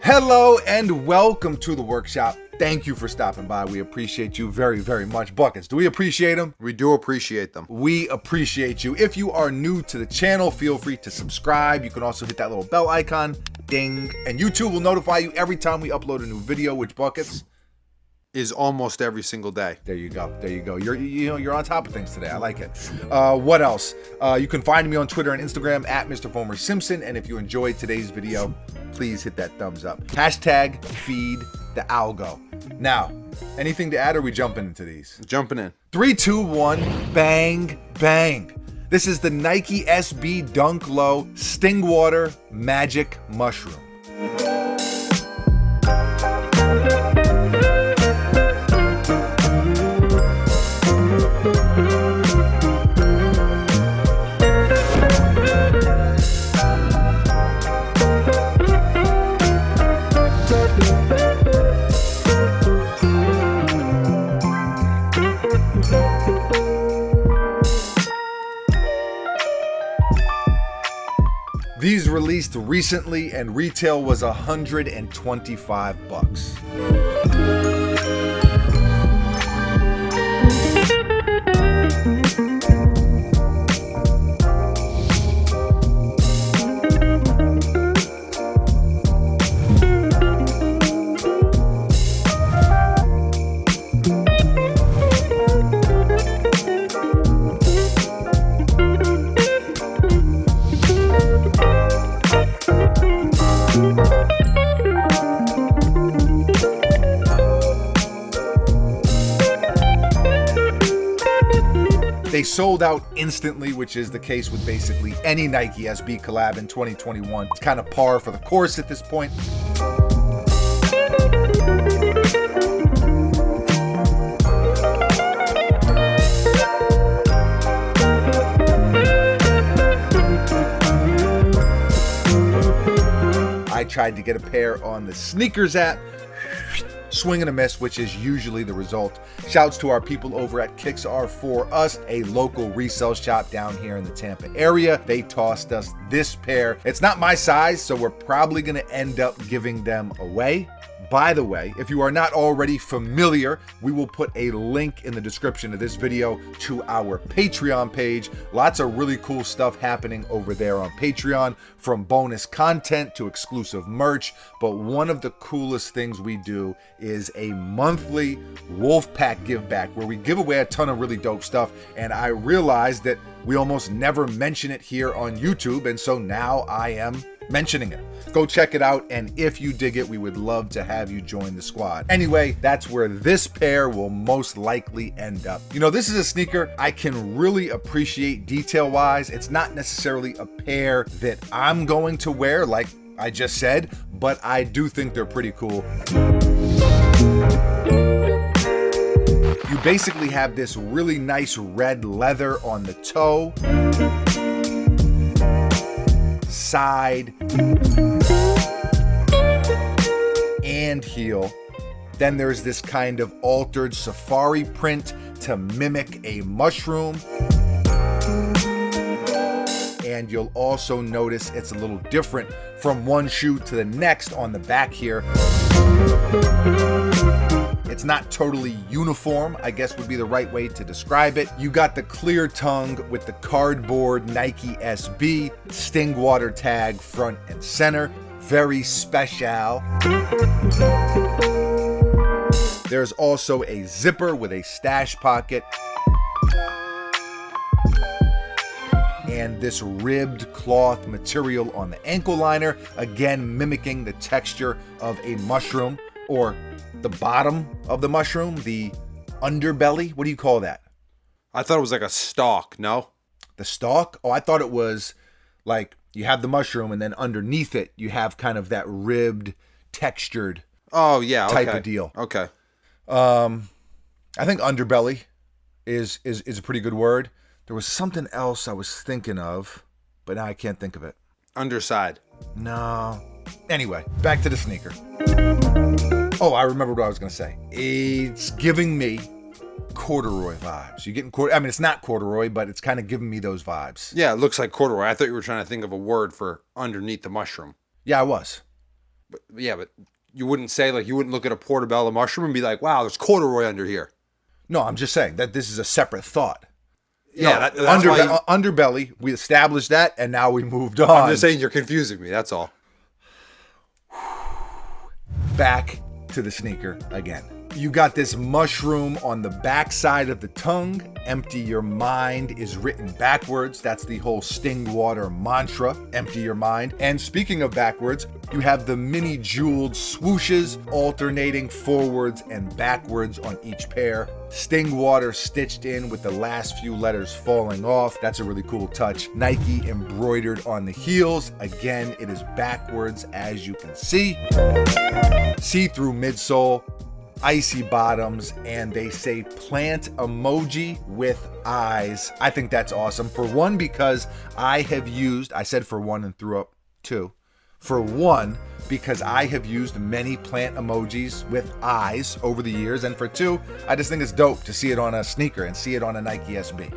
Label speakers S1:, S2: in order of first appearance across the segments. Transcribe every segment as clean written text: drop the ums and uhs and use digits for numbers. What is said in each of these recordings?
S1: Hello and welcome to the workshop. Thank you for stopping by. We appreciate you very, very much. Buckets, do we appreciate them?
S2: We do appreciate them.
S1: We appreciate you. If you are new to the channel, feel free to subscribe. You can also hit that little bell icon, ding, and YouTube will notify you every time we upload a new video, which Buckets
S2: is almost every single day.
S1: There you go. There you go. You're on top of things today. I like it. What else? You can find me on Twitter and Instagram at Mr. Fomer Simpson. And if you enjoyed today's video, please hit that thumbs up. Hashtag feed the algo. Now, anything to add, or are we jumping into these?
S2: Jumping in.
S1: 3, 2, 1, bang, bang. This is the Nike SB Dunk Low Stingwater Magic Mushroom. These released recently and retail was $125. They sold out instantly, which is the case with basically any Nike SB collab in 2021. It's kind of par for the course at this point. I tried to get a pair on the sneakers app. Swing and a miss, which is usually the result. Shouts to our people over at Kicks Are For Us, a local resale shop down here in the Tampa area. They tossed us this pair. It's not my size, so we're probably gonna end up giving them away. By the way, if you are not already familiar, we will put a link in the description of this video to our Patreon page. Lots of really cool stuff happening over there on Patreon, from bonus content to exclusive merch. But one of the coolest things we do is a monthly Wolfpack give back where we give away a ton of really dope stuff. And I realized that we almost never mention it here on YouTube, and so now I am mentioning it. Go check it out, and if you dig it, we would love to have you join the squad. Anyway, that's where this pair will most likely end up. You know, this is a sneaker I can really appreciate detail-wise. It's not necessarily a pair that I'm going to wear, like I just said, but I do think they're pretty cool. You basically have this really nice red leather on the toe, side, and heel. Then there's this kind of altered safari print to mimic a mushroom. And you'll also notice it's a little different from one shoe to the next on the back here. It's not totally uniform, I guess would be the right way to describe it. You got the clear tongue with the cardboard Nike SB Stingwater tag front and center. Very special. There's also a zipper with a stash pocket. And this ribbed cloth material on the ankle liner, again mimicking the texture of a mushroom, or the bottom of the mushroom, the underbelly. What do you call that?
S2: I thought it was like a stalk, no?
S1: The stalk? Oh, I thought it was like you have the mushroom and then underneath it you have kind of that ribbed, textured type of deal.
S2: Okay.
S1: I think underbelly is a pretty good word. There was something else I was thinking of, but now I can't think of it.
S2: Underside.
S1: No. Anyway, back to the sneaker. Oh, I remember what I was going to say. It's giving me corduroy vibes. You're getting I mean, it's not corduroy, but it's kind of giving me those vibes.
S2: Yeah, it looks like corduroy. I thought you were trying to think of a word for underneath the mushroom.
S1: Yeah, I was.
S2: But you wouldn't say, like, you wouldn't look at a portobello mushroom and be like, wow, there's corduroy under here.
S1: No, I'm just saying that this is a separate thought.
S2: Yeah,
S1: no,
S2: that's why
S1: underbelly, we established that, and now we moved on.
S2: I'm just saying you're confusing me, that's all.
S1: Back to the sneaker again. You got this mushroom on the backside of the tongue. Empty your mind is written backwards. That's the whole Stingwater mantra, empty your mind. And speaking of backwards, you have the mini jeweled swooshes alternating forwards and backwards on each pair. Stingwater stitched in with the last few letters falling off. That's a really cool touch. Nike embroidered on the heels. Again, it is backwards as you can see. See-through midsole. Icy bottoms, and they say plant emoji with eyes. I think that's awesome. For one, because I said for one and threw up two. For one, because I have used many plant emojis with eyes over the years. And for two, I just think it's dope to see it on a sneaker and see it on a Nike SB.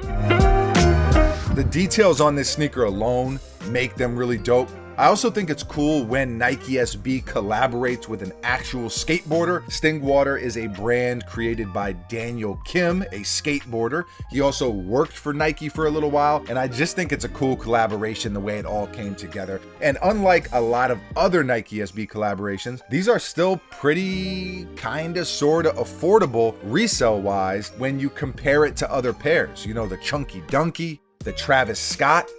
S1: The details on this sneaker alone make them really dope. I also think it's cool when Nike SB collaborates with an actual skateboarder. Stingwater is a brand created by Daniel Kim, a skateboarder. He also worked for Nike for a little while, and I just think it's a cool collaboration the way it all came together. And unlike a lot of other Nike SB collaborations, these are still pretty kinda sorta affordable resale-wise when you compare it to other pairs. You know, the Chunky Dunky, the Travis Scott,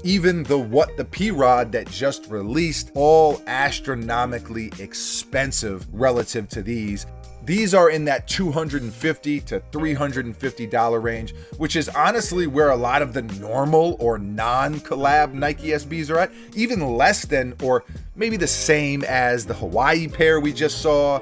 S1: even the What the P-Rod that just released, all astronomically expensive relative to these. These are in that $250 to $350 range, which is honestly where a lot of the normal or non-collab Nike SBs are at, even less than or maybe the same as the Hawaii pair we just saw,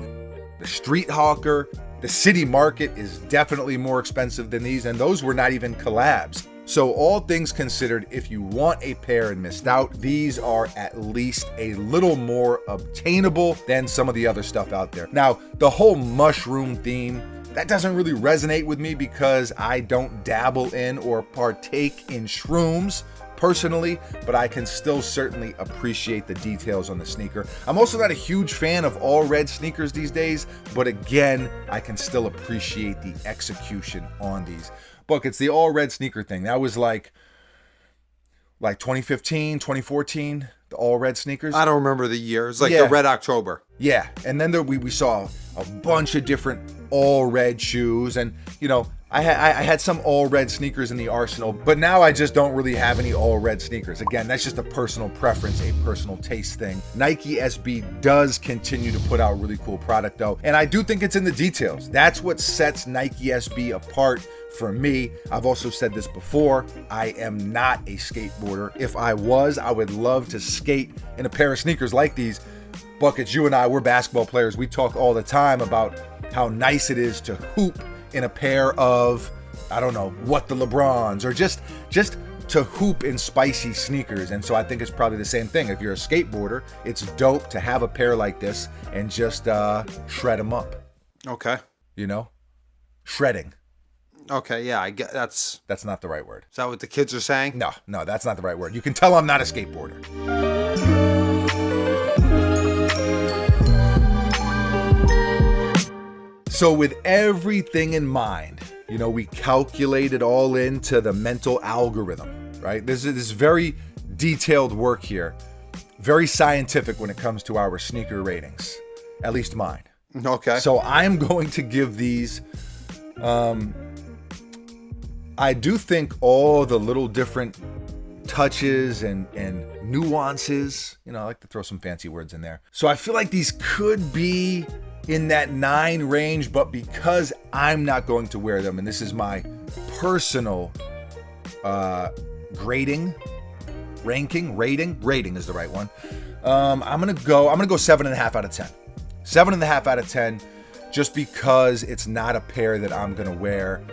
S1: the Street Hawker. The City Market is definitely more expensive than these, and those were not even collabs. So all things considered, if you want a pair and missed out, these are at least a little more obtainable than some of the other stuff out there. Now, the whole mushroom theme, that doesn't really resonate with me because I don't dabble in or partake in shrooms personally, but I can still certainly appreciate the details on the sneaker. I'm also not a huge fan of all red sneakers these days, but again, I can still appreciate the execution on these. Look, it's the all red sneaker thing. That was like 2015, 2014, the all red sneakers.
S2: I don't remember the year. It's like the Red October.
S1: Yeah, and then we saw a bunch of different all red shoes, and you know, I had some all red sneakers in the arsenal, but now I just don't really have any all red sneakers. Again, that's just a personal preference, a personal taste thing. Nike SB does continue to put out really cool product though, and I do think it's in the details. That's what sets Nike SB apart for me. I've also said this before, I am not a skateboarder. If I was, I would love to skate in a pair of sneakers like these. Buckets, you and I, we're basketball players. We talk all the time about how nice it is to hoop in a pair of, I don't know, what the LeBrons, or just to hoop in spicy sneakers. And so I think it's probably the same thing. If you're a skateboarder, it's dope to have a pair like this and just shred them up.
S2: Okay.
S1: You know? Shredding.
S2: Okay, yeah, I get that's
S1: not the right word.
S2: Is that what the kids are saying?
S1: No, that's not the right word. You can tell I'm not a skateboarder. So with everything in mind, you know, we calculate it all into the mental algorithm, right? This is very detailed work here. Very scientific when it comes to our sneaker ratings, at least mine.
S2: Okay.
S1: So I'm going to give these, I do think all the little different touches and nuances, you know, I like to throw some fancy words in there. So I feel like these could be in that 9 range, but because I'm not going to wear them, and this is my personal rating is the right one. I'm gonna go 7.5 out of 10. 7.5 out of 10, just because it's not a pair that I'm gonna wear,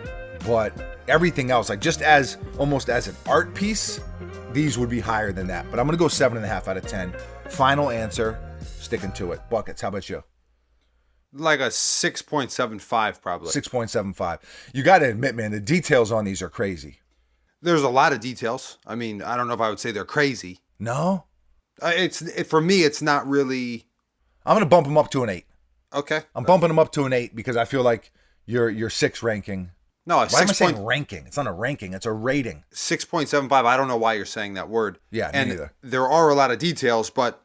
S1: but everything else, like just as almost as an art piece, these would be higher than that. But I'm gonna go 7.5 out of 10. Final answer, sticking to it. Buckets, how about you?
S2: Like a 6.75 probably.
S1: 6.75. You got to admit, man, the details on these are crazy.
S2: There's a lot of details. I mean, I don't know if I would say they're crazy.
S1: No?
S2: For me, it's not really.
S1: I'm going to bump them up to an 8.
S2: Okay.
S1: I'm bumping them up to an 8 because I feel like your 6 ranking.
S2: No,
S1: why am I saying ranking? It's not a ranking. It's a rating.
S2: 6.75. I don't know why you're saying that word.
S1: Yeah, me neither.
S2: There are a lot of details, but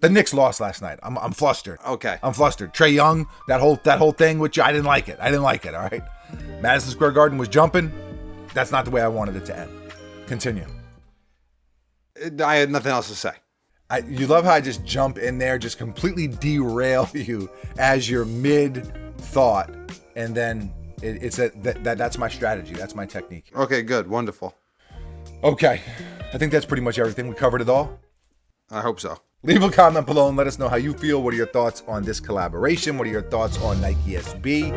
S1: the Knicks lost last night. I'm flustered.
S2: Okay.
S1: I'm flustered. Trae Young, that whole thing, which I didn't like it. All right. Madison Square Garden was jumping. That's not the way I wanted it to end. Continue.
S2: I had nothing else to say.
S1: You love how I just jump in there, just completely derail you as your mid thought, and then that's my strategy. That's my technique.
S2: Okay, good, wonderful.
S1: Okay, I think that's pretty much everything. We covered it all.
S2: I hope so.
S1: Leave a comment below and let us know how you feel. What are your thoughts on this collaboration? What are your thoughts on Nike SB?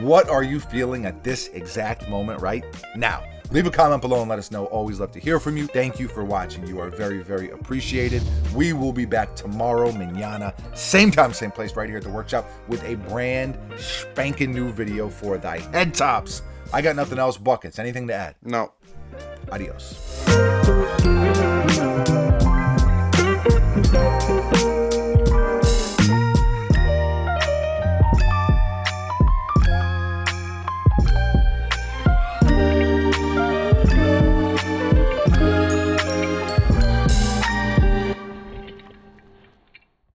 S1: What are you feeling at this exact moment right now? Leave a comment below and let us know. Always love to hear from you. Thank you for watching. You are very, very appreciated. We will be back tomorrow, mañana, same time, same place, right here at the workshop with a brand spanking new video for thy head tops. I got nothing else. Buckets, anything to add?
S2: No.
S1: Adios.